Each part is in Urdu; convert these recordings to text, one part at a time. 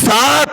7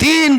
3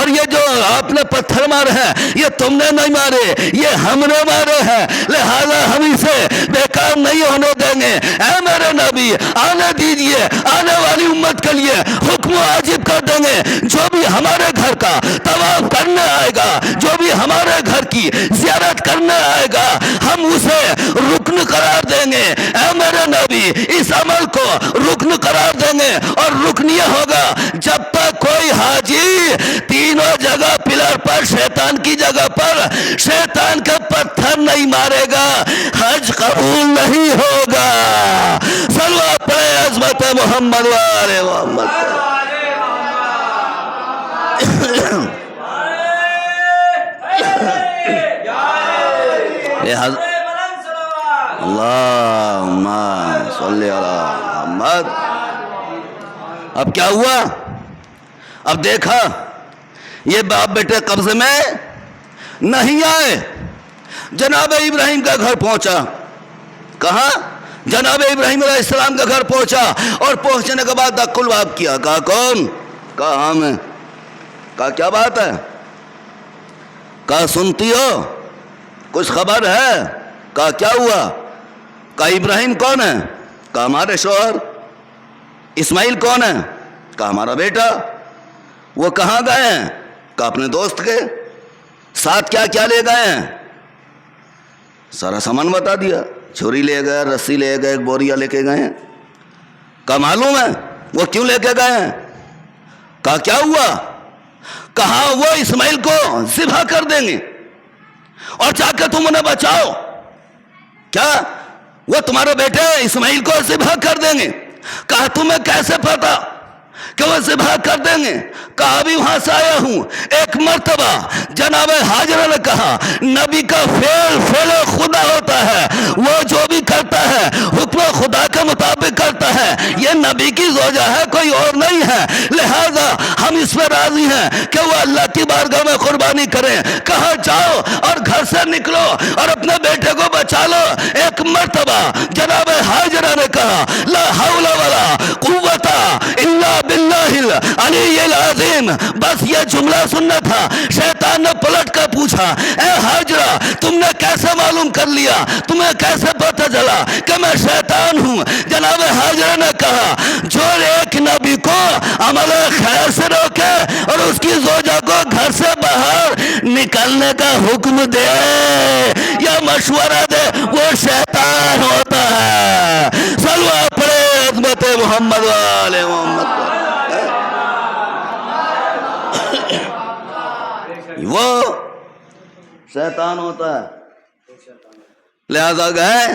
اور یہ جو آپ نے پتھر مارے ہیں یہ تم نے نہیں مارے، یہ ہم نے مارے ہیں، لہذا ہم اسے بیکار نہیں ہونے دیں گے۔ اے میرے نبی آنے دیجئے، آنے والی امت کے لیے حکم واجب کر دیں گے، جو بھی ہمارے گھر کا طواف کرنے آئے گا، جو بھی ہمارے گھر کی زیارت کرنے آئے گا، ہم اسے رکن قرار دیں گے۔ اے میرے نبی اس عمل کو رکن قرار دیں گے، اور رکن یہ ہوگا جب تک کوئی حاجی تینوں جگہ پلر پر شیطان کی جگہ پر شیطان کا پتھر نہیں مارے گا، حج قبول نہیں ہوگا۔ صلوات پڑھے عظمت محمد وآل محمد۔ اللہم صلی علی محمد۔ اب کیا ہوا؟ اب دیکھا یہ باپ بیٹے قبضے میں نہیں آئے، جناب ابراہیم کا گھر پہنچا۔ کہاں؟ جناب ابراہیم علیہ السلام کا گھر پہنچا، اور پہنچنے کے بعد دق الباب کیا۔ کہا کون؟ کہا ہاں میں۔ کہا کیا بات ہے؟ کہا سنتی ہو؟ کچھ خبر ہے؟ کہا کیا ہوا؟ کہا ابراہیم کون ہے؟ کہا ہمارے شوہر۔ اسماعیل کون ہے؟ کہا ہمارا بیٹا۔ وہ کہاں گئے ہیں؟ کہا اپنے دوست کے ساتھ۔ کیا کیا لے گئے ہیں؟ سارا سامان بتا دیا، چھری لے گئے، رسی لے گئے، ایک بوریا لے کے گئے ہیں۔ کہا معلوم ہے وہ کیوں لے کے گئے ہیں؟ کہا کیا ہوا؟ کہا وہ اسماعیل کو ذبح کر دیں گے اور جا کے تم انہیں بچاؤ۔ کیا وہ تمہارے بیٹے اسماعیل کو ذبح کر دیں گے؟ کہا تمہیں کیسے پتا کہ وہ ذبح کر دیں گے؟ کہا ابھی وہاں سے آیا ہوں۔ ایک مرتبہ جناب حاجرہ نے کہا نبی کا فعل خدا ہوتا ہے، وہ جو بھی کرتا ہے حکم خدا کے مطابق کرتا ہے، یہ نبی کی زوجہ ہے، کوئی اور نہیں ہے، لہذا ہم اس میں راضی ہیں کہ وہ اللہ کی بارگاہ میں قربانی کریں۔ کہا جاؤ اور گھر سے نکلو اور اپنے بیٹے کو بچا لو۔ ایک مرتبہ جناب حاجرہ نے کہا لا حول ولا قوت الا باللہ العلی العظیم، بس یہ جملہ سننا تھا۔ شیطان نے پلٹ کر پوچھا اے حاجرہ تم نے کیسے معلوم کر لیا، تمہیں کیسے پتہ چلا کہ میں شیطان ہوں؟ جناب حاجرہ نے کہا جو ایک نبی کو عمل خیر سے روکے اور اس کی زوجہ کو گھر سے باہر نکلنے کا حکم دے یا مشورہ دے وہ شیطان ہوتا ہے۔ صلوات پڑھے عظمت محمد وآل محمد۔ وہ شیطان ہوتا ہے، لہذا گئے،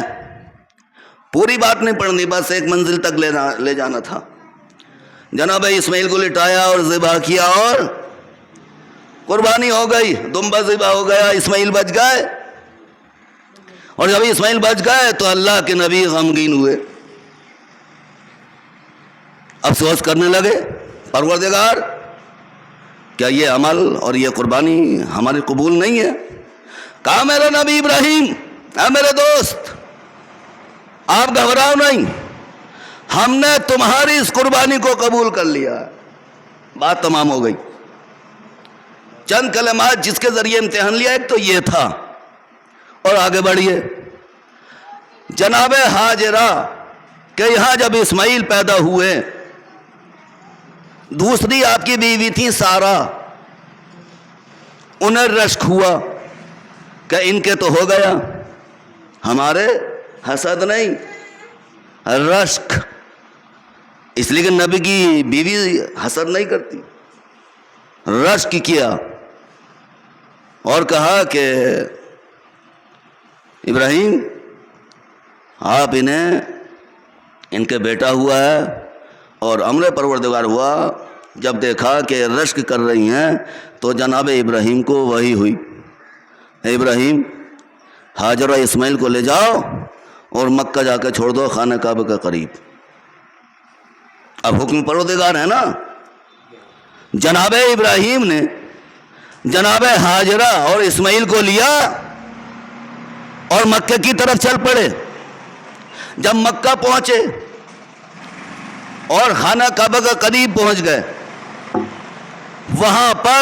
پوری بات نہیں پڑھنی، بس ایک منزل تک لے جانا تھا۔ جناب اسماعیل کو لٹایا اور ذبح کیا اور قربانی ہو گئی، دمبا ذبح ہو گیا، اسماعیل بچ گئے۔ اور جب اسماعیل بچ گئے تو اللہ کے نبی غمگین ہوئے، افسوس کرنے لگے پروردگار کیا یہ عمل اور یہ قربانی ہماری قبول نہیں ہے؟ کہا میرے نبی ابراہیم، اے میرے دوست آپ گھبراؤ نہیں، ہم نے تمہاری اس قربانی کو قبول کر لیا۔ بات تمام ہو گئی۔ چند کلمات جس کے ذریعے امتحان لیا، ایک تو یہ تھا، اور آگے بڑھیے۔ جناب حاجرہ کہ یہاں جب اسماعیل پیدا ہوئے، دوسری آپ کی بیوی تھی سارہ، انہیں رشک ہوا کہ ان کے تو ہو گیا، ہمارے حسد نہیں، رشک، اس لیے کہ نبی کی بیوی حسد نہیں کرتی، رشک کیا اور کہا کہ ابراہیم آپ انہیں ان کے بیٹا ہوا ہے، اور امر پروردگار ہوا جب دیکھا کہ رشک کر رہی ہیں تو جناب ابراہیم کو وحی ہوئی، اے ابراہیم حاجرہ اسماعیل کو لے جاؤ اور مکہ جا کے چھوڑ دو، خانہ کعبہ کے قریب۔ اب حکم پروردگار ہے نا۔ جناب ابراہیم نے جناب حاجرہ اور اسماعیل کو لیا اور مکہ کی طرف چل پڑے۔ جب مکہ پہنچے اور خانہ کعبہ کے قریب پہنچ گئے، وہاں پر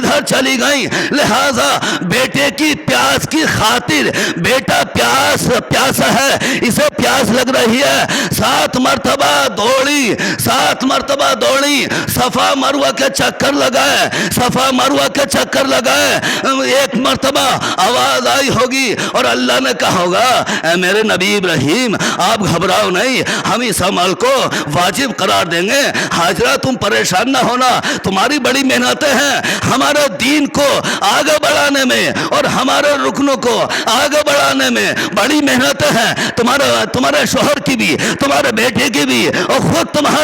ادھر چلی گئی، لہذا بیٹے کی پیاس کی خاطر، بیٹا پیاسا ہے، اسے پیاس لگ رہی ہے، 7 مرتبہ دوڑی، 7 مرتبہ دوڑی، صفا مروہ کے چکر لگائے، صفا مروہ کے چکر لگائے، ایک مرتبہ آواز آئی ہوگی اور اللہ نے کہا ہوگا اے میرے نبی ابراہیم آپ گھبراؤ نہیں، ہم اس عمل کو واجب قرار دیں گے، حاجرہ تم پریشان نہ ہونا، تمہاری بڑی محنتیں ہیں، ہمارے دین کو آگے بڑھانے میں اور ہمارے رکنوں کو آگے بڑھانے میں بڑی محنتیں ہیں، تمہارے شوہر کی بھی، تمہارے بیٹے کی بھی، اور خود تمہارے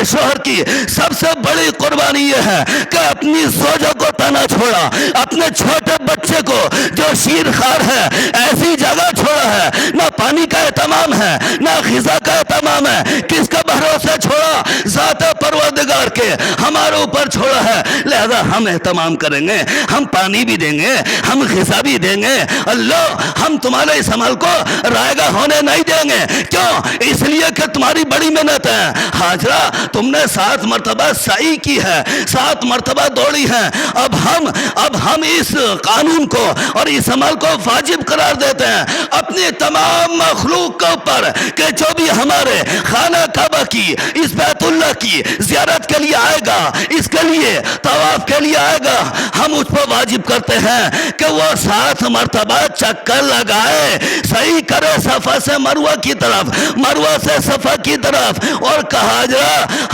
شوہر کی سب سے بڑی قربانی یہ ہے کہ اپنی زوجہ کو تانا چھوڑا، اپنے چھوٹے بچے کو جو شیر خار ہے ایسی جگہ چھوڑا ہے، نہ پانی کا اہتمام ہے نہ غذا کا اہتمام ہے، کس کا بھروسے چھوڑا؟ ذات پروردگار کے ہمارے اوپر چھوڑا ہے، لہذا ہم اہتمام کریں گے، ہم پانی بھی دیں گے، ہم غذا بھی دیں گے، اللہ ہم تمہارے اس عمل کو رائگاں ہونے نہیں دیں گے، کیوں؟ اس لیے کہ تمہاری بڑی محنت ہے، حاجرہ تم نے 7 مرتبہ سعی کی ہے، 7 مرتبہ دوڑی ہے، اب ہم اس قانون کو اور اس عمل کو واجب قرار دیتے ہیں اپنی تمام مخلوق کے اوپر کہ جو بھی ہمارے خانہ کعبہ کی، اس بیت اللہ کی زیارت کے لیے آئے گا، اس کے لیے طواف کے لیے آئے گا، ہم اس پر واجب کرتے ہیں کہ وہ 7 مرتبہ چکر لگائے، صحیح کرے صفا سے مروہ کی طرف، مروہ سے صفا کی طرف، اور کہا جا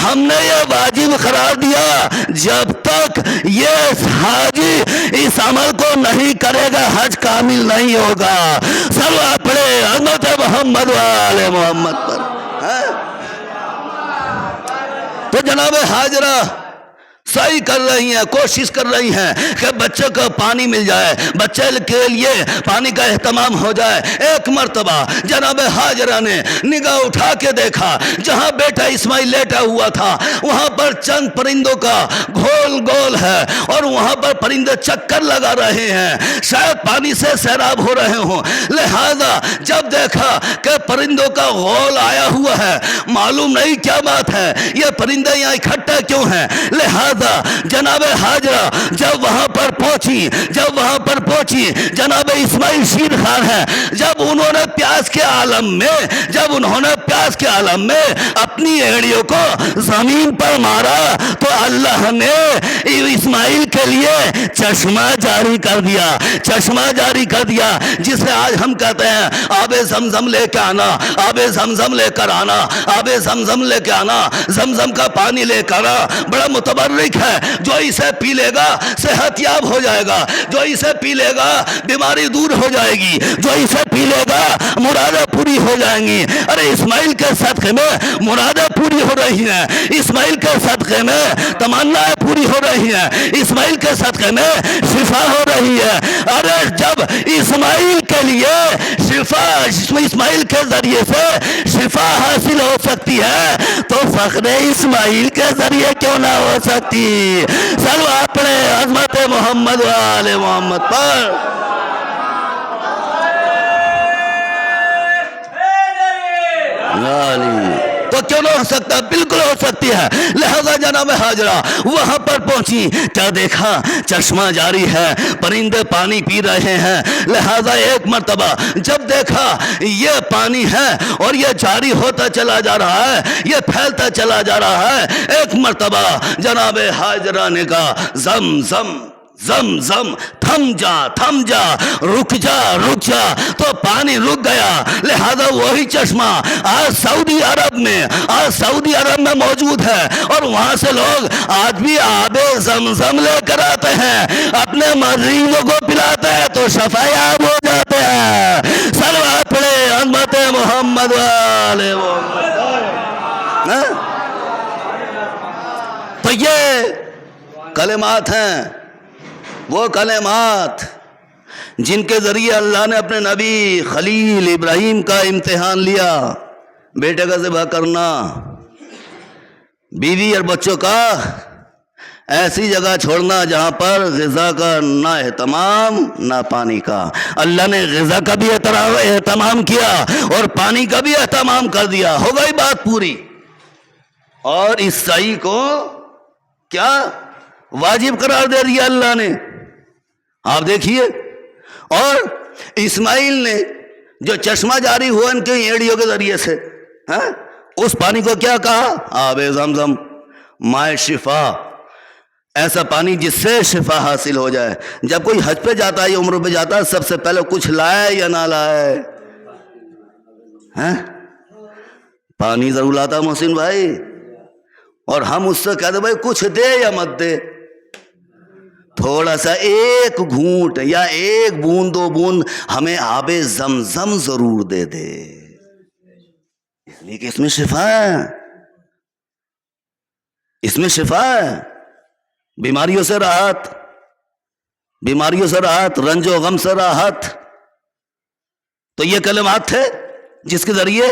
ہم نے یہ واجب قرار دیا جب تک یہ حاجی اس عمل کو نہیں کرے گا حج کامل نہیں ہوگا۔ صلوات پڑھے حضرت محمد و آل محمد پر۔ تو جناب حاجرہ سعی کر رہی ہیں، کوشش کر رہی ہیں کہ بچے کو پانی مل جائے، بچے کے لیے پانی کا اہتمام ہو جائے۔ ایک مرتبہ جناب حاجرہ نے نگاہ اٹھا کے دیکھا، جہاں بیٹا اسماعیل لیٹا ہوا تھا وہاں پر چند پرندوں کا گول ہے، اور وہاں پر پرندے چکر لگا رہے ہیں، شاید پانی سے سیراب ہو رہے ہوں، لہذا جب دیکھا کہ پرندوں کا گول آیا ہوا ہے، معلوم نہیں کیا بات ہے، یہ پرندے یہاں اکٹھا کیوں ہیں، لہذا جناب حاجرہ جب وہاں پر پہنچی، جناب اسماعیل شیر خان ہے، جب انہوں نے پیاس کے عالم میں اپنی ایڑیوں کو زمین پر مارا تو اللہ نے اسماعیل کے لیے چشمہ جاری کر دیا، جسے آج ہم کہتے ہیں آب زمزم لے کے آنا، آب زمزم لے کر آنا، آب زمزم لے کے آنا، زمزم کا پانی لے کر آنا، بڑا متبرک ہے، جو اسے پی لے گا صحت یاب ہو جائے گا، جو اسے پی لے گا بیماری دور ہو جائے گی، جو اسے پی لے گا مرادیں پوری ہو جائیں گی۔ ارے اسماعیل کے صدقے میں مرادیں پوری ہو رہی ہیں، اسماعیل کے صدقے میں تمنائیں پوری ہو رہی ہیں، اسماعیل کے صدقے میں شفا ہو رہی ہے۔ ارے جب اسماعیل کے لیے اسماعیل کے ذریعے سے شفا حاصل ہو سکتی ہے تو فخر اسماعیل کے ذریعے کیوں نہ ہو سکتی؟ صلوات پڑھے عظمت محمد و آل محمد پر۔ تو کیوں نہ ہو سکتا؟ بالکل ہو سکتی ہے۔ لہذا جناب حاجرہ وہاں پر پہنچی، کیا دیکھا؟ چشمہ جاری ہے، پرندے پانی پی رہے ہیں، لہذا ایک مرتبہ جب دیکھا یہ پانی ہے اور یہ جاری ہوتا چلا جا رہا ہے، یہ پھیلتا چلا جا رہا ہے، ایک مرتبہ جناب حاجرہ نے کہا زمزم زمزم تھم جا رک جا، تو پانی رک گیا۔ لہذا وہی چشمہ آج سعودی عرب میں موجود ہے، اور وہاں سے لوگ آج بھی آب زمزم لے کر آتے ہیں، اپنے مریضوں کو پلاتے ہیں تو شفایاب ہو جاتے ہیں۔ صلوات پڑھے عظمت محمد و آل محمد۔ تو یہ کلمات ہیں، وہ کلمات جن کے ذریعے اللہ نے اپنے نبی خلیل ابراہیم کا امتحان لیا، بیٹے کا ذبح کرنا، بیوی اور بچوں کا ایسی جگہ چھوڑنا جہاں پر غذا کا نہ اہتمام نہ پانی کا۔ اللہ نے غذا کا بھی اہتمام کیا اور پانی کا بھی اہتمام کر دیا، ہو گئی بات پوری۔ اور اس سعی کو کیا واجب قرار دے دیا اللہ نے. آپ دیکھیے. اور اسماعیل نے جو چشمہ جاری ہوا ان کے ایڑیوں کے ذریعے سے, اس پانی کو کیا کہا؟ آب زمزم, مائے شفا, ایسا پانی جس سے شفا حاصل ہو جائے. جب کوئی حج پہ جاتا ہے یا عمرہ پہ جاتا ہے سب سے پہلے کچھ لائے یا نہ لائے؟ پانی ضرور لاتا محسن بھائی. اور ہم اس سے کہتے بھائی کچھ دے یا مت دے, تھوڑا سا ایک گھونٹ یا ایک بوند دو بوند ہمیں آب زمزم ضرور دے دے, اس لیے کہ اس میں شفا ہے, اس میں شفا ہے. بیماریوں سے راحت, بیماریوں سے راحت, رنج و غم سے راحت. تو یہ کلمات تھے جس کے ذریعے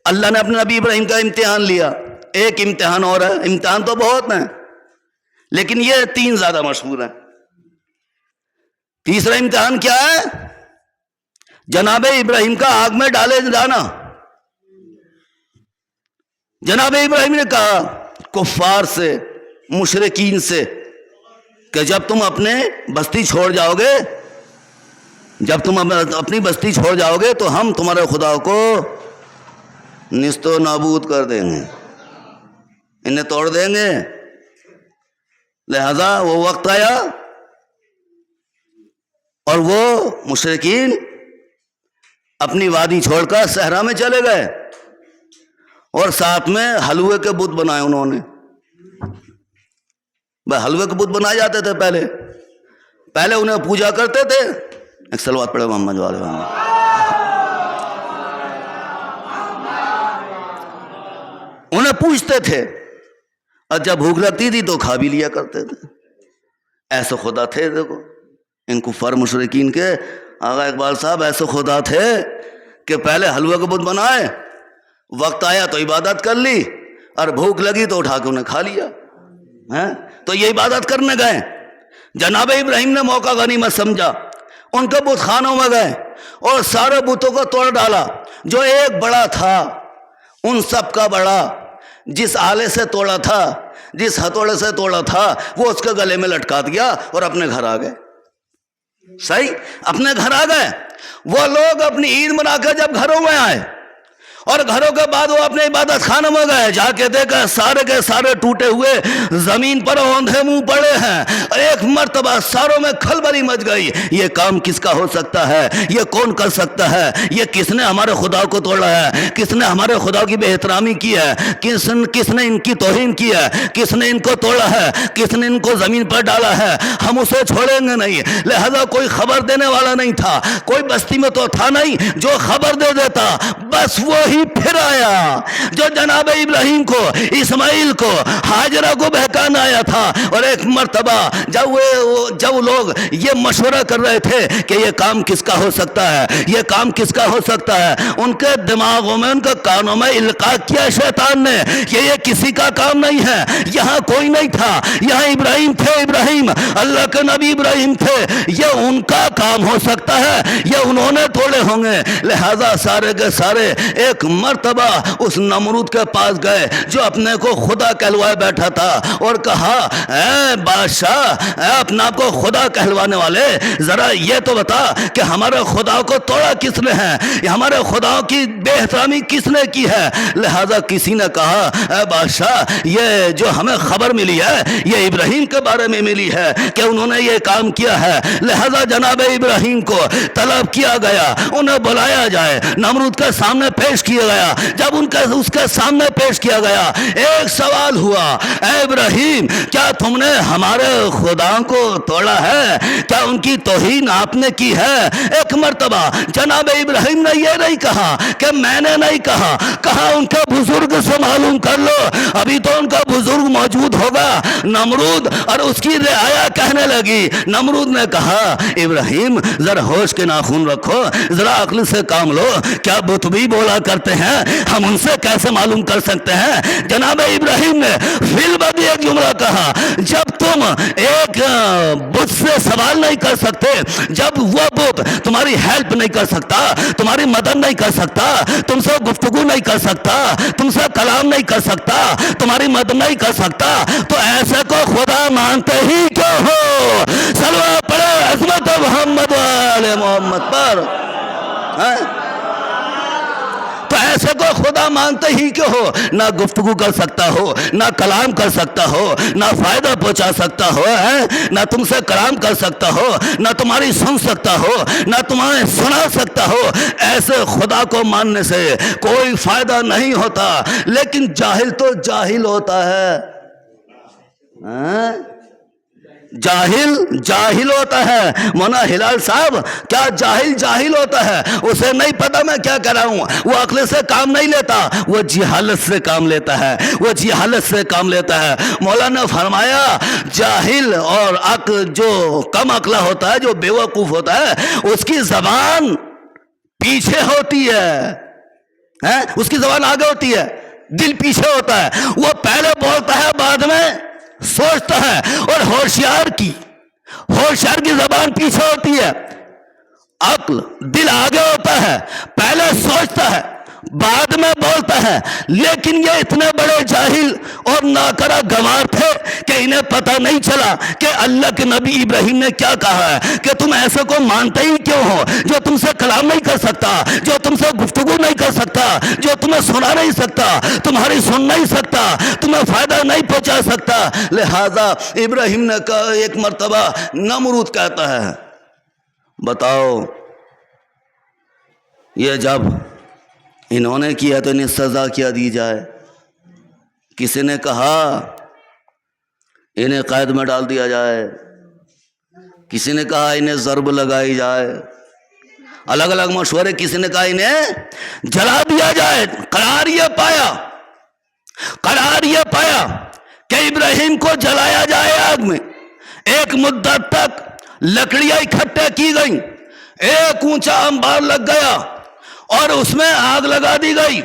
اللہ نے اپنے نبی ابراہیم کا امتحان لیا. ایک امتحان اور ہے, امتحان تو بہت ہیں لیکن یہ 3 زیادہ مشہور ہیں. تیسرا امتحان کیا ہے؟ جناب ابراہیم کا آگ میں ڈالے جانا. جناب ابراہیم نے کہا کفار سے, مشرکین سے کہ جب تم اپنے بستی چھوڑ جاؤ گے, جب تم اپنی بستی چھوڑ جاؤ گے تو ہم تمہارے خدا کو نیست و نابود کر دیں گے, انہیں توڑ دیں گے. لہذا وہ وقت آیا اور وہ مشرکین اپنی وادی چھوڑ کر صحرا میں چلے گئے اور ساتھ میں حلوے کے بت بنائے انہوں نے. حلوے کے بت بنائے جاتے تھے پہلے انہیں پوجا کرتے تھے. ایک صلوات پڑھے محمد والے محمد. انہیں پوجتے تھے اور جب بھوک لگتی تھی تو کھا بھی لیا کرتے تھے. ایسے خدا تھے. دیکھو ان کفار مشرکین کے آغا اقبال صاحب ایسے خدا تھے کہ پہلے حلوے کے بت بنائے, وقت آیا تو عبادت کر لی اور بھوک لگی تو اٹھا کے انہیں کھا لیا. تو یہ عبادت کرنے گئے. جناب ابراہیم نے موقع غنیمت سمجھا, ان کے بت خانوں میں گئے اور سارے بتوں کو توڑ ڈالا. جو ایک بڑا تھا ان سب کا بڑا, جس آلے سے توڑا تھا, جس ہتھوڑے سے توڑا تھا, وہ اس کے گلے میں لٹکا دیا اور اپنے گھر آ گئے. صحیح, اپنے گھر آ گئے. وہ لوگ اپنی عید منا کے جب گھروں میں آئے اور گھروں کے بعد وہ اپنے عبادت خانے میں گئے, جا کے دیکھا سارے کے سارے ٹوٹے ہوئے زمین پر اوندھے منہ پڑے ہیں. ایک مرتبہ ساروں میں کھلبلی مچ گئی. یہ کام کس کا ہو سکتا ہے؟ یہ کون کر سکتا ہے؟ یہ کس نے ہمارے خدا کو توڑا ہے؟ کس نے ہمارے خدا کی بے احترامی کی ہے؟ کس نے ان کی توہین کی ہے؟ کس نے ان کو توڑا ہے؟ کس نے ان کو زمین پر ڈالا ہے؟ ہم اسے چھوڑیں گے نہیں. لہذا کوئی خبر دینے والا نہیں تھا, کوئی بستی میں تو تھا نہیں جو خبر دے دیتا. بس وہی پھر آیا جو جناب ابراہیم کو, اسماعیل کو, ہاجرہ کو بہکانا آیا تھا. اور ایک مرتبہ جب لوگ یہ مشورہ کر رہے تھے کہ یہ کام کس کا ہو سکتا ہے, یہ کام کس کا ہو سکتا ہے, ان کے دماغوں میں, ان کے کانوں میں القاء کیا شیطان نے کہ یہ کسی کا کام نہیں ہے. یہاں کوئی نہیں تھا, یہاں ابراہیم تھے. ابراہیم اللہ کے نبی ابراہیم تھے. یہ ان کا کام ہو سکتا ہے, یہ انہوں نے توڑے ہوں گے. لہذا سارے کے سارے ایک مرتبہ اس نمرود کے پاس گئے جو اپنے کو خدا کہلوائے بیٹھا تھا اور کہا اے بادشاہ, اے اپنا کو خدا کہلوانے والے, ذرا یہ تو بتا کہ ہمارے خدا کو توڑا کس نے ہے, ہمارے خدا کی بے احترامی کس نے کی ہے. لہذا کسی نے کہا اے بادشاہ, یہ جو ہمیں خبر ملی ہے یہ ابراہیم کے بارے میں ملی ہے کہ انہوں نے یہ کام کیا ہے. لہذا جناب ابراہیم کو طلب کیا گیا, انہیں بلایا جائے, نمرود کے سامنے پیش کیا گیا. جب اس کے سامنے پیش کیا گیا, ایک سوال ہوا, اے ابراہیم کیا تم نے ہمارے خدا کو توڑا ہے؟ کیا ان کی توہین آپ نے کی ہے؟ ایک مرتبہ جناب ابراہیم نے یہ نہیں کہا کہ میں نے نہیں کہا, کہا ان کے بزرگ سے معلوم کر لو, ابھی تو ان کا بزرگ موجود ہوگا. نمرود اور اس کی رعایا کہنے لگی. نمرود نے کہا ابراہیم ذرا ہوش کے ناخن رکھو, ذرا عقل سے کام لو, کیا بت بھی بولا کرتے ہیں, ہم ان سے کیسے معلوم کر سکتے ہیں؟ جناب ابراہیم نے فی البدیہہ ایک جملہ کہا, جب تم ایک بت سے سوال نہیں کر سکتے, جب وہ بت تمہاری ہیلپ نہیں کر سکتا, تمہاری مدد نہیں کر سکتا, تم سے گفتگو نہیں کر سکتا, تم سے کلام نہیں کر سکتا, تمہاری مدد نہیں کر سکتا, تو ایسے ایسے کو خدا مانتے ہی کیوں ہو؟ صلوات پڑھو عظمت محمد والے محمد پر۔ تو ایسے کو خدا مانتے ہی کیوں ہو؟ نہ گفتگو کر سکتا ہو، نہ کلام کر سکتا ہو، نہ فائدہ پہنچا سکتا ہو، نہ تم سے کلام کر سکتا ہو، نہ تمہاری سن سکتا ہو، نہ تمہیں سنا سکتا ہو۔ ایسے خدا کو ماننے سے کوئی فائدہ نہیں ہوتا۔ لیکن جاہل تو جاہل ہوتا ہے، جاہل ہوتا ہے۔ مولانا ہلال صاحب، کیا جاہل ہوتا ہے؟ اسے نہیں پتا میں کیا کر رہا ہوں، وہ عقل سے کام نہیں لیتا، وہ جہالت سے کام لیتا ہے، وہ جہالت سے کام لیتا ہے۔ مولانا نے فرمایا جاہل اور جو کم عقلہ ہوتا ہے، جو بے وقوف ہوتا ہے، اس کی زبان پیچھے ہوتی ہے، اس کی زبان آگے ہوتی ہے، دل پیچھے ہوتا ہے۔ وہ پہلے بولتا ہے، بعد میں سوچتا ہے۔ اور ہوشیار کی زبان پیچھے ہوتی ہے، عقل دل آگے ہوتا ہے، پہلے سوچتا ہے بعد میں بولتا ہے۔ لیکن یہ اتنے بڑے جاہل اور ناکرہ گنوار تھے کہ انہیں پتہ نہیں چلا کہ اللہ کے نبی ابراہیم نے کیا کہا ہے کہ تم ایسے کو مانتے ہی کیوں ہو جو تم سے کلام نہیں کر سکتا، جو تم سے گفتگو نہیں کر سکتا، جو تمہیں سنا نہیں سکتا، تمہاری سن نہیں سکتا، تمہیں فائدہ نہیں پہنچا سکتا۔ لہذا ابراہیم نے کہا، ایک مرتبہ نمرود کہتا ہے، بتاؤ یہ جب انہوں نے کیا تو انہیں سزا کیا دی جائے؟ کسی نے کہا انہیں قید میں ڈال دیا جائے، کسی نے کہا انہیں ضرب لگائی جائے، الگ الگ مشورے، کسی نے کہا انہیں جلا دیا جائے۔ قرار یہ پایا کہ ابراہیم کو جلایا جائے آگ میں۔ ایک مدت تک لکڑیاں اکٹھے کی گئیں، ایک اونچا انبار لگ گیا اور اس میں آگ لگا دی گئی،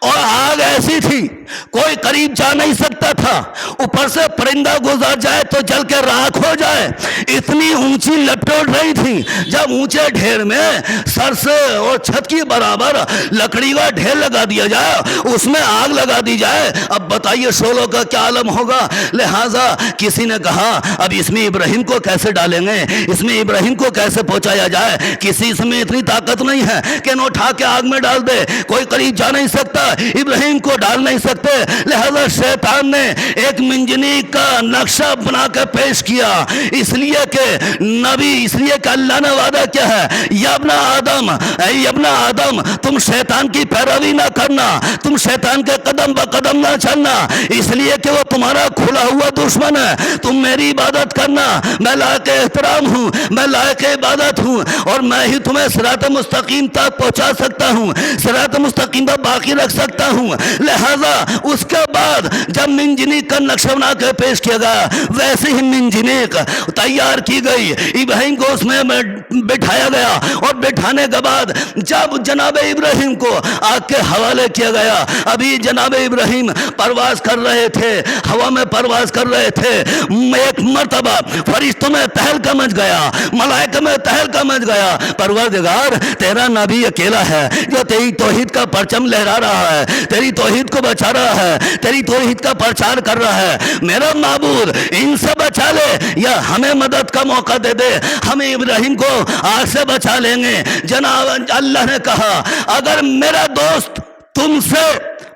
اور آگ ایسی تھی کوئی قریب جا نہیں سکتا تھا، اوپر سے پرندہ گزر جائے تو جل کے راکھ ہو جائے، اتنی اونچی لپٹیں اٹھ رہی تھی۔ جب اونچے ڈھیر میں سر سے اور چھت کی برابر لکڑی کا ڈھیر لگا دیا جائے، اس میں آگ لگا دی جائے، اب بتائیے شعلوں کا کیا عالم ہوگا۔ لہٰذا کسی نے کہا اب اس میں ابراہیم کو کیسے ڈالیں گے، اس میں ابراہیم کو کیسے پہنچایا جائے، کسی اس میں اتنی طاقت نہیں ہے کہ انہیں اٹھا کے آگ میں ڈال دے، کوئی قریب جا نہیں سکتا، ابراہیم کو ڈال نہیں سکتے۔ لہذا شیطان نے ایک منجنیق کا نقشہ بنا کے پیش کیا، اس لیے کہ اللہ نے وعدہ کیا ہے، یا ابن آدم تم شیطان کی پیروی نہ کرنا، تم شیطان کے قدم بقدم نہ چلنا، اس لیے کہ وہ تمہارا کھلا ہوا دشمن ہے۔ تم میری عبادت کرنا، میں لائق احترام ہوں، میں لائق عبادت ہوں، اور میں ہی تمہیں صراط مستقیم تک پہنچا سکتا ہوں، صراط مستقیم پر باقی رکھ سکتا ہوں۔ لہذا اس کے بعد جب منجنیق کا نقشہ بنا کے پیش کیا گیا، ویسے ہی منجنیق تیار کی گئی، ابراہیم کو اس میں بٹھایا گیا، اور بٹھانے کے بعد جب جناب ابراہیم کو آگ کے حوالے کیا گیا، ابھی جناب ابراہیم پرواز کر رہے تھے، ہوا میں پرواز کر رہے تھے، ایک مرتبہ فرشتوں میں تہلکہ مچ گیا، ملائکہ میں تہلکہ مچ گیا، پروردگار تیرا نبی اکیلا ہے جو تیری توحید کا پرچم لہرا رہا ہے، تیری توحید کو بچا رہا ہے، تیری توحید کا پرچار کر رہا ہے، میرا معبود ان سے بچا لے یا ہمیں مدد کا موقع دے دے، ہم ابراہیم کو آگ سے بچا لیں گے۔ جناب اللہ نے کہا اگر میرا دوست تم سے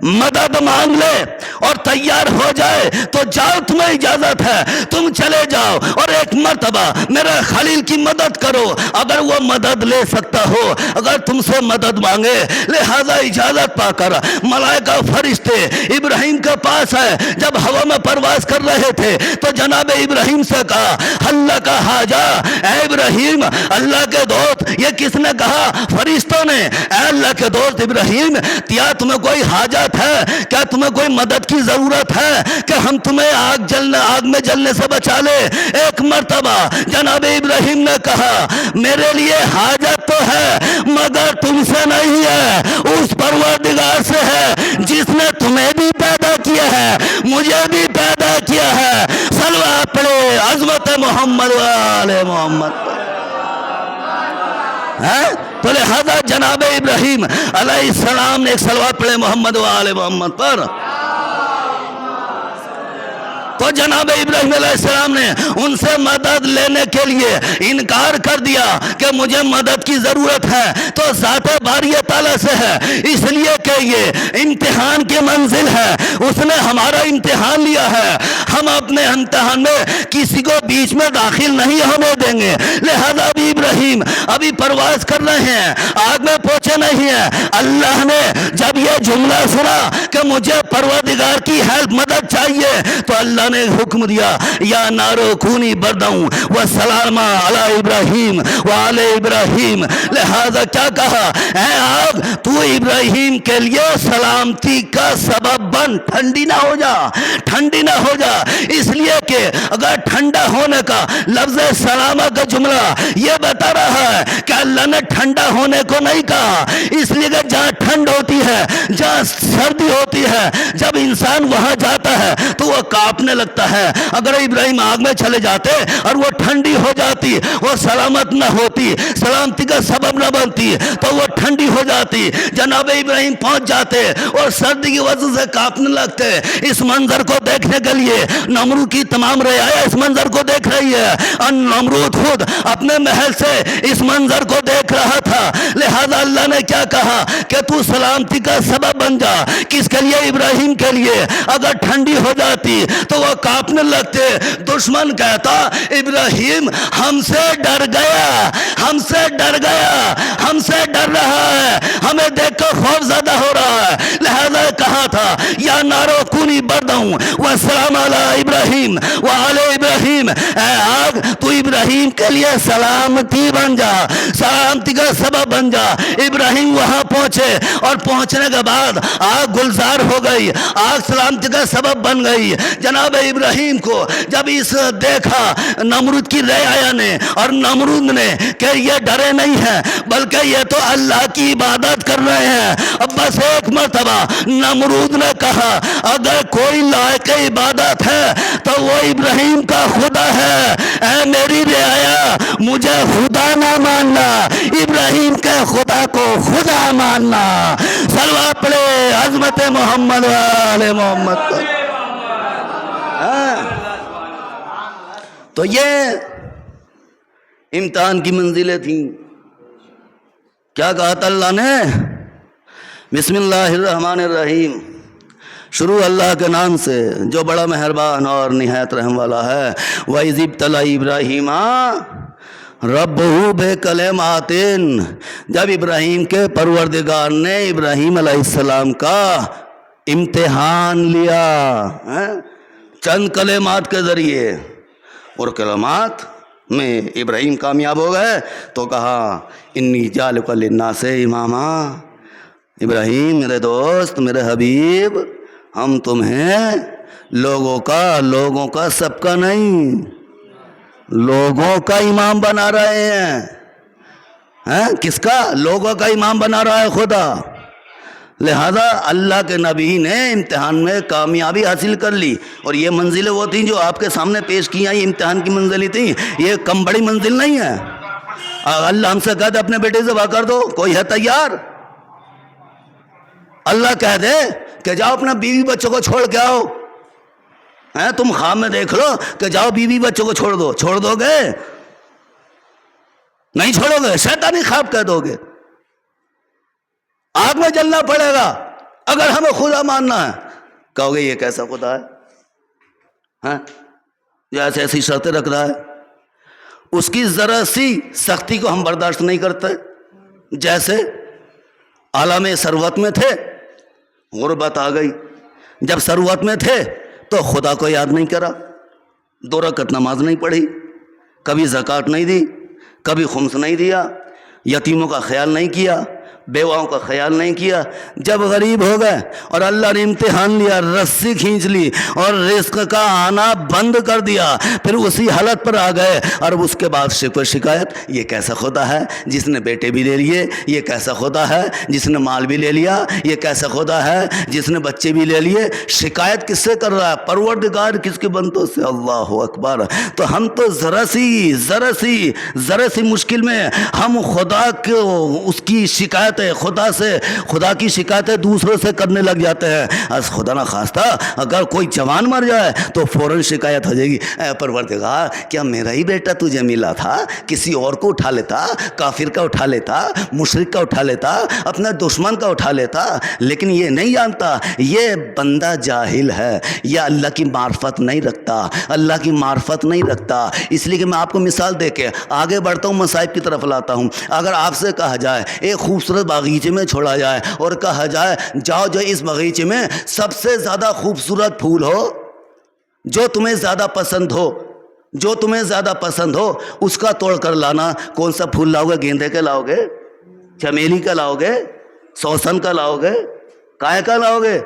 مدد مانگ لے اور تیار ہو جائے تو جاؤ، تمہیں اجازت ہے، تم چلے جاؤ اور ایک مرتبہ میرے خلیل کی مدد کرو، اگر وہ مدد لے سکتا ہو، اگر تم سے مدد مانگے۔ لہذا اجازت پا کر ملائکہ فرشتے ابراہیم کے پاس ہے، جب ہوا میں پرواز کر رہے تھے تو جناب ابراہیم سے کہا اللہ کا حاجہ، اے ابراہیم اللہ کے دوست، یہ کس نے کہا؟ فرشتوں نے۔ اے اللہ کے دوست ابراہیم، کیا تمہیں کوئی حاجت ہے؟ کیا تمہیں کوئی مدد کی ضرورت ہے کہ ہم تمہیں آگ میں جلنے سے بچا لے؟ ایک مرتبہ جناب ابراہیم نے کہا میرے لیے حاجت تو ہے مگر تم سے نہیں ہے، اس پروردگار سے ہے جس نے تمہیں بھی پیدا کیا ہے، مجھے بھی پیدا کیا ہے۔ صلوات پڑھے عظمت محمد والے محمد۔ تو لہذا جناب ابراہیم علیہ السلام نے ایک صلوات پڑھے محمد و آل محمد پر۔ تو جناب ابراہیم علیہ السلام نے ان سے مدد لینے کے لیے انکار کر دیا کہ مجھے مدد کی ضرورت ہے تو ذات باری تعالیٰ سے ہے، اس لیے کہ یہ امتحان کی منزل ہے، اس نے ہمارا امتحان لیا ہے، ہم اپنے امتحان میں کسی کو بیچ میں داخل نہیں ہونے دیں گے۔ لہذا ابھی ابراہیم ابھی پرواز کر رہے ہیں، آگ میں پہنچے نہیں ہیں۔ اللہ نے جب یہ جملہ سنا کہ مجھے پروردگار کی ہیلپ مدد چاہیے تو اللہ نے حکم دیا یا نارو کونی بردوں وسلام علی ابراہیم وعلی ابراہیم۔ لہذا کیا کہا، اے آگ تو ابراہیم کے لیے سلامتی کا سبب بن، ٹھنڈی نہ ہو جا، ٹھنڈی نہ ہو جا، اس لیے کہ اگر ٹھنڈا ہونے کا لفظ سلامہ کا جملہ یہ بتا رہا ہے کہ اللہ نے ٹھنڈا ہونے کو نہیں کہا، اس لیے کہ جہاں ٹھنڈ ہوتی ہے، جہاں سردی ہوتی ہے، جب انسان وہاں جاتا ہے تو وہ کانپنے لگتا ہے۔ اگر ابراہیم آگ میں چلے جاتے اور وہ ٹھنڈی ہو جاتی، وہ سلامت نہ ہوتی، سلامتی کا سبب نہ بنتی تو وہ ٹھنڈی ہو جاتی، جناب ابراہیم پہنچ جاتے اور سردی کی وجہ سے کانپنے لگتے۔ اس منظر کو دیکھنے کے لیے نمرود کی تمام رعایا اس منظر کو دیکھ رہی ہے اور نمرود خود اپنے محل سے اس منظر کو دیکھ رہا تھا۔ لہذا اللہ نے کیا کہا کہ تو سلامتی کا سبب بن جا، کس کے لیے؟ ابراہیم کے لیے۔ اگر ٹھنڈی ہو جاتی تو وہ کانپنے لگتے۔ دشمن کہتا ابراہیم ہم سے ڈر گیا، ہم سے ڈر گیا، ہم سے ڈر رہا ہے، ہمیں دیکھ کر خوف زدہ ہو رہا ہے۔ لہذا کہا تھا یا نارو کونی بردوں وسلام علی ابراہیم وعلی ابراہیم، اے آگ تو ابراہیم کے لیے سلامتی بن جا، سلامتی کا سبب بن جا۔ ابراہیم وہاں پہنچے اور پہنچنے کے بعد آگ گلزار ہو گئی، آگ سلامتی کا سبب بن گئی۔ جناب ابراہیم کو جب اس دیکھا نمرود کی رعایا نے اور نمرود نے کہ یہ ڈرے نہیں ہیں بلکہ یہ تو اللہ کی عبادت کر رہے ہیں، اب بس ایک مرتبہ نمرود نے کہا اگر کوئی لائق عبادت ہے تو وہ ابراہیم کا خدا ہے، اے میری رعایا مجھے خدا نہ ماننا، ابراہیم کے خدا کو خدا ماننا۔ صلوات پڑھے عظمت محمد والے محمد پر۔ تو یہ امتحان کی منزلیں تھیں۔ کیا کہا تھا اللہ نے؟ بسم اللہ الرحمن الرحیم، شروع اللہ کے نام سے جو بڑا مہربان اور نہایت رحم والا ہے۔ وَإِذِ ابْتَلَىٰ إِبْرَاهِيمَ رَبُّهُ بِكَلِمَاتٍ، جب ابراہیم کے پروردگار نے ابراہیم علیہ السلام کا امتحان لیا چند کلمات کے ذریعے، اور کلمات میں ابراہیم کامیاب ہو گئے تو کہا انی جعلک للناس اماما، ابراہیم میرے دوست، میرے حبیب، ہم تمہیں لوگوں کا سب کا نہیں، لوگوں کا امام بنا رہے ہیں۔ کس کا؟ لوگوں کا امام بنا رہا ہے خدا۔ لہذا اللہ کے نبی نے امتحان میں کامیابی حاصل کر لی، اور یہ منزلیں وہ تھیں جو آپ کے سامنے پیش کی ہیں، یہ امتحان کی منزلیں تھیں، یہ کم بڑی منزل نہیں ہے۔ اللہ ہم سے کہتے اپنے بیٹے ذبح کر دو، کوئی ہے تیار؟ اللہ کہہ دے کہ جاؤ اپنا بیوی بچوں کو چھوڑ کے آؤ، تم خواب میں دیکھ لو کہ جاؤ بیوی بچوں کو چھوڑ دو، چھوڑ دو گے؟ نہیں چھوڑو گے، شیطانی خواب کہہ دو گے، آگ میں جلنا پڑے گا اگر ہمیں خدا ماننا ہے۔ کہو گے یہ کیسا خدا ہے جو ایسی شرطیں رکھ رہا ہے؟ اس کی ذرا سی سختی کو ہم برداشت نہیں کرتے۔ جیسے عالم ثروت میں تھے، غربت آ گئی، جب ثروت میں تھے تو خدا کو یاد نہیں کرا، 2 رکعت نماز نہیں پڑھی، کبھی زکوٰۃ نہیں دی، کبھی خمس نہیں دیا، یتیموں کا خیال نہیں کیا، بیواؤں کا خیال نہیں کیا۔ جب غریب ہو گئے اور اللہ نے امتحان لیا، رسی کھینچ لی اور رزق کا آنا بند کر دیا، پھر اسی حالت پر آ گئے، اور اس کے بعد شکایت، یہ کیسا خدا ہے جس نے بیٹے بھی لے لیے، یہ کیسا خدا ہے جس نے مال بھی لے لیا، یہ کیسا خدا ہے جس نے بچے بھی لے لیے۔ شکایت کس سے کر رہا ہے؟ پروردگار کس کے بندوں سے؟ اللہ اکبر۔ تو ہم تو ذرا سی مشکل میں ہم خدا کو اس کی شکایت شکایتیں خدا کی شکایتیں دوسروں سے کرنے لگ جاتے ہیں. از خدا نہ خواستہ اگر کوئی جوان مر جائے تو فوراً شکایت ہو جائے گی, اے پروردگار کیا میرا ہی بیٹا تجھے ملا تھا, کسی اور کو اٹھا لیتا, کافر کا اٹھا لیتا, مشرک کا اٹھا لیتا, اپنے دشمن کا اٹھا لیتا. لیکن یہ نہیں جانتا, یہ بندہ جاہل ہے, یہ اللہ کی معرفت نہیں رکھتا, اللہ کی معرفت نہیں رکھتا. اس لیے کہ میں آپ کو مثال دے کے آگے بڑھتا ہوں, مصائب کی طرف لاتا ہوں. اگر آپ سے کہا جائے ایک خوبصورت باغیچے میں چھوڑا جائے اور کہا جائے جاؤ جو اس باغیچے میں سب سے زیادہ خوبصورت پھول ہو, جو تمہیں زیادہ پسند ہو, جو تمہیں زیادہ پسند ہو اس کا توڑ کر لانا. کون سا پھول لاؤ گے؟ گیندے کا لاؤ گے, چمیلی کا لاؤ گے, سوسن کا لاؤ گے, کائے کا لاؤ گے,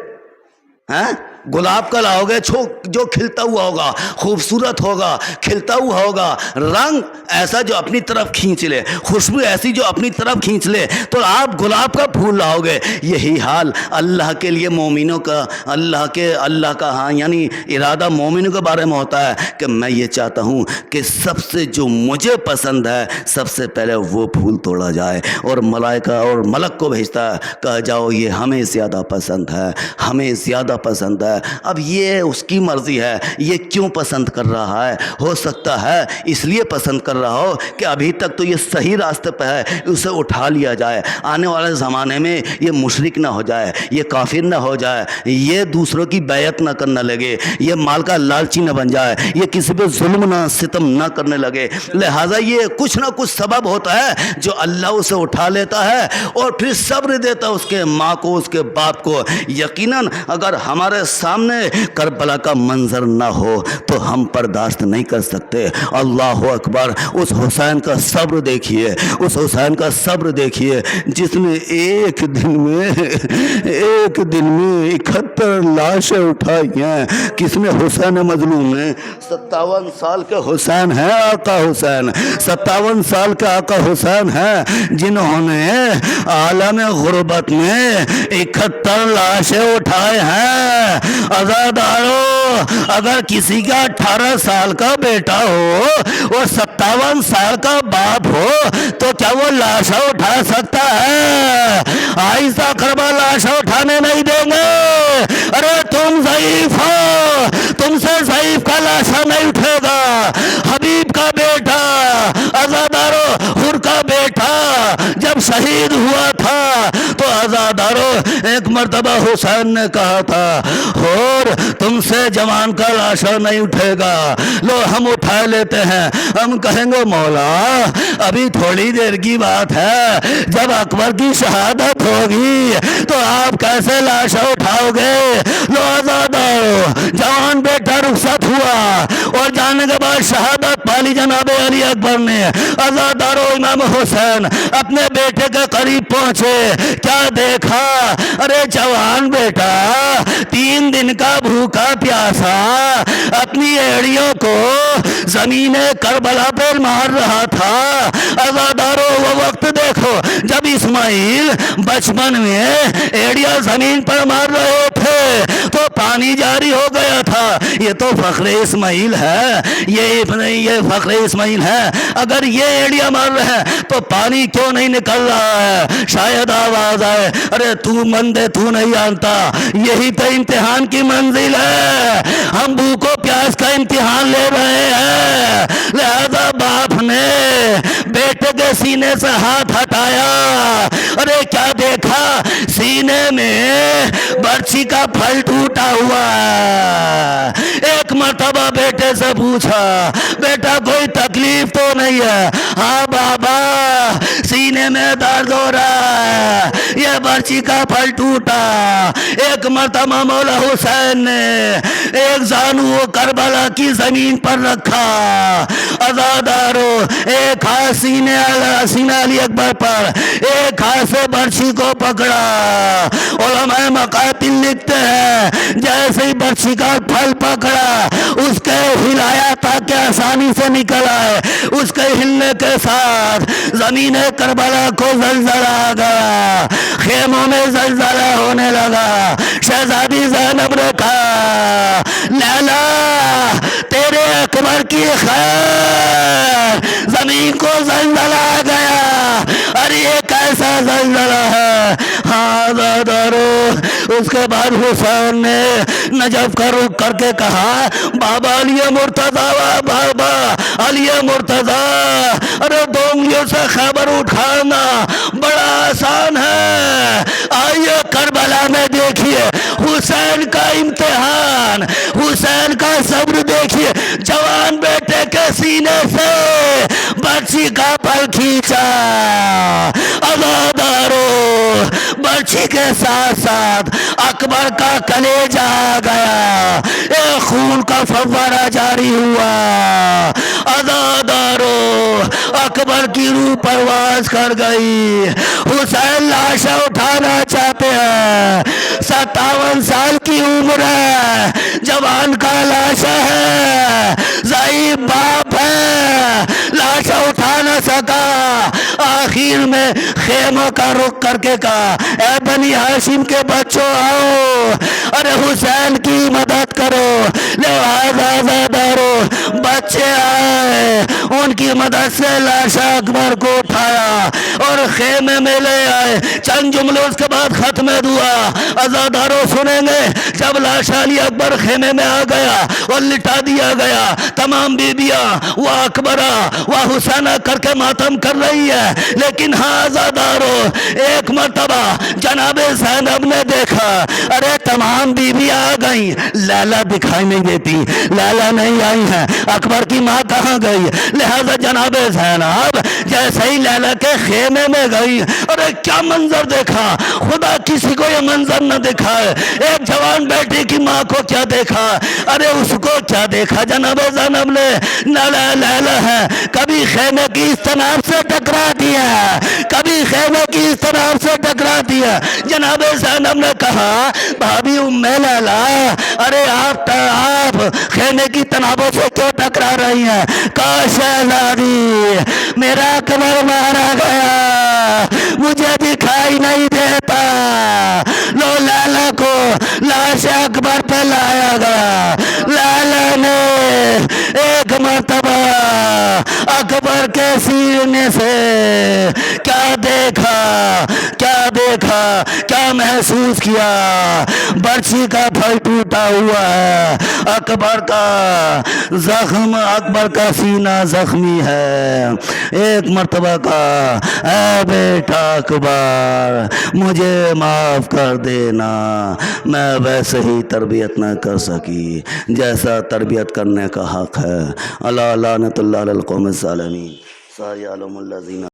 گلاب کا لاؤ گے جو کھلتا ہوا ہوگا, خوبصورت ہوگا, کھلتا ہوا ہوگا, رنگ ایسا جو اپنی طرف کھینچ لے, خوشبو ایسی جو اپنی طرف کھینچ لے, تو آپ گلاب کا پھول لاؤ گے. یہی حال اللہ کے لیے مومنوں کا, اللہ کا ہاں یعنی ارادہ مومنوں کے بارے میں ہوتا ہے کہ میں یہ چاہتا ہوں کہ سب سے جو مجھے پسند ہے سب سے پہلے وہ پھول توڑا جائے, اور ملائکہ اور ملک کو بھیجتا ہے, کہا جاؤ یہ ہمیں زیادہ پسند ہے, ہمیں زیادہ پسند ہے. اب یہ اس کی مرضی ہے, یہ کیوں پسند کر رہا ہے. ہو سکتا ہے اس لیے پسند کر رہا ہو کہ ابھی تک تو یہ صحیح راستے پہ ہے, اسے اٹھا لیا جائے, آنے والے زمانے میں یہ مشرک نہ ہو جائے, یہ کافر نہ ہو جائے, یہ دوسروں کی بیعت نہ کرنے لگے, یہ مال کا لالچی نہ بن جائے, یہ کسی پہ ظلم نہ ستم نہ کرنے لگے. لہٰذا یہ کچھ نہ کچھ سبب ہوتا ہے جو اللہ اسے اٹھا لیتا ہے اور پھر صبر دیتا اس کے ماں کو, اس کے باپ کو. یقیناً اگر ہمارے سامنے کربلا کا منظر نہ ہو تو ہم برداشت نہیں کر سکتے. اللہ اکبر. اس حسین کا صبر دیکھیے, اس حسین کا صبر دیکھیے جس نے ایک دن میں 71 لاشیں اٹھائی ہیں. کس نے؟ حسین مظلوم نے. 57 سال کے حسین ہیں آقا حسین, 57 سال کے آقا حسین ہیں جنہوں نے عالم غربت میں 71 لاشیں اٹھائے ہیں. عزادارو, اگر کسی کا 18 سال کا بیٹا ہو اور 57 سال کا باپ ہو تو کیا وہ لاشا اٹھا سکتا ہے؟ آہستہ کربا لاشا اٹھانے نہیں دیں گے. ارے تم ضعیف ہو, تم سے ضعیف کا لاشا نہیں اٹھے گا. حبیب کا بیٹا, عزادارو حر کا بیٹا جب شہید ہوا تھا تو عزادارو ایک مرتبہ حسین نے کہا تھا اور تم سے جوان کا لاشا نہیں اٹھے گا. لو ہم اٹھا لیتے ہیں. ہم کہیں گے مولا ابھی تھوڑی دیر کی بات ہے, جب اکبر کی شہادت ہوگی تو آپ کیسے لاشا اٹھاؤ گے. لو آزادو, جوان بیٹا رخصت ہوا اور جانے کے بعد شہادت پالی جناب علی اکبر نے. آزادارو امام حسین اپنے بیٹے کے قریب پہنچے, کیا دیکھا؟ ارے جوان بیٹا 3 دن کا بھوکا پیاسا اپنی ایڑیوں کو زمین کربلا پر مار رہا تھا. عزادارو وہ وقت دیکھو جب اسماعیل بچپن میں ایڑیاں زمین پر مار رہے تھے تو پانی جاری ہو گیا تھا. یہ تو فخر اسماعیل ہے, یہ فخر اسماعیل ہے. اگر یہ ایڑیاں مار رہے ہیں تو پانی کیوں نہیں نکل رہا ہے؟ شاید آواز آئے, ارے تو مندے تو نہیں جانتا, یہی تو امتحان کی منزل ہے. ہم بھوک و پیاس کا امتحان لے رہے ہیں. لہذا باپ نے بیٹے کے سینے سے ہاتھ ہٹایا. ارے کیا دیکھا؟ سینے میں برچی کا پھل ٹوٹا ہوا ہے. ایک مرتبہ بیٹے سے پوچھا, بیٹا کوئی تکلیف تو نہیں ہے؟ ہاں بابا سینے میں درد ہو رہا ہے, یہ برچی کا پھل ٹوٹا. ایک مرتبہ مولا حسین نے ایک زانو کربلا کی زمین پر رکھا. عزادارو ایک ہاتھ سینہ علی اکبر پر, ایک ہاتھ سے برچی کو پکڑا. علماء مقاتل لکھتے ہیں جیسے ہی برچی کا پھل پکڑا اس کے ہلایا تاکہ آسانی سے نکل آئے. اس کے ہلنے کے ساتھ زمین کربلا کو زلزلہ آ گیا, خیموں میں زلزلہ ہونے لگا. شہزادی زینب نے کہا لیلا تیرے اکبر کی خیر, زمین کو زلزلہ آ گیا. ارے یہ کیسا زلزلہ ہے؟ اس کے بعد حسین نے نجف کا رخ کر کے کہا بابا علی مرتضیٰ، بابا علی مرتضیٰ، ارے دو انگلیوں سے خیبر اٹھانا بڑا آسان ہے، آئیے کربلا میں دیکھیے حسین کا امتحان، حسین کا صبر دیکھیے، جوان بیٹے کے سینے سے برچھی کا پھل کھینچا، عزادارو برچھی کے ساتھ ساتھ اکبر کا کلیجہ آ گیا، ایک خون کا فوارہ جاری ہوا، عزادارو اکبر کی روح پرواز کر گئی، حسین لاشیں اٹھانا چاہتے ہیں، 57 سال کی عمر ہے، جوان کا لاشا ہے، ضعیف باپ ہے، لاشا اٹھا نہ سکا، آخر میں خیمہ کا رخ کر کے کہا اے بنی ہاشم کے بچوں آؤ، ارے حسین کی مدد کرو، لہذا عزادارو بچے آئے، ان کی مدد سے لاشا اکبر کو اٹھایا اور خیمے میں لے آئے، چند جملے اس کے بعد ختم دعا عزادارو سنیں گے، جب لاشا علی اکبر خیمے میں آ گیا اور لٹا دیا گیا، تمام بیبیاں وہ اکبرہ وہ حسینہ کر کے ماتم کر رہی ہے، لیکن ہاں عزادارو ایک مرتبہ جناب زینب نے دیکھا، ارے تمام بیبیاں آ گئیں، لیلا دکھائی نہیں دیتی، لیلا نہیں آئی ہیں، اکبر کی ماں کہاں گئی، لہذا جناب زینب جیسے ہی لیلا کے خیمے میں گئی، ارے کیا منظر دیکھا، خدا کسی کو یہ منظر نہ دکھائے، ایک جوان بیٹی کی ماں کو کیا دیکھا، ارے اس کو کیا دیکھا جناب زینب نے، لیلا ہے، کبھی خیمے کی اس طرف سے ٹکرا دیا، کبھی خیمے کی اس طرف سے ٹکرا دیا، جناب زینب نے کہا بھابی ام لیلا، ارے آپ خیمے کی تنابوں سے کیوں ٹکرا رہی ہیں، کاش شہزادی میرا اکبر مارا گیا مجھے دکھائی نہیں دیتا، لو لیلا کو لاش اکبر پہ لایا گیا، لیلا نے ایک مرتبہ اکبر کے سینے سے کیا دیکھا کیا محسوس کیا، برچھی کا پھل ٹوٹا ہوا ہے، اکبر کا سینہ زخمی ہے، ایک مرتبہ کا اے بیٹا اکبر مجھے معاف کر دینا، میں ویسے ہی تربیت نہ کر سکی جیسا تربیت کرنے کا حق ہے، اللہ لعنت اللہ علی القوم الظالمین، ساری عالم الذین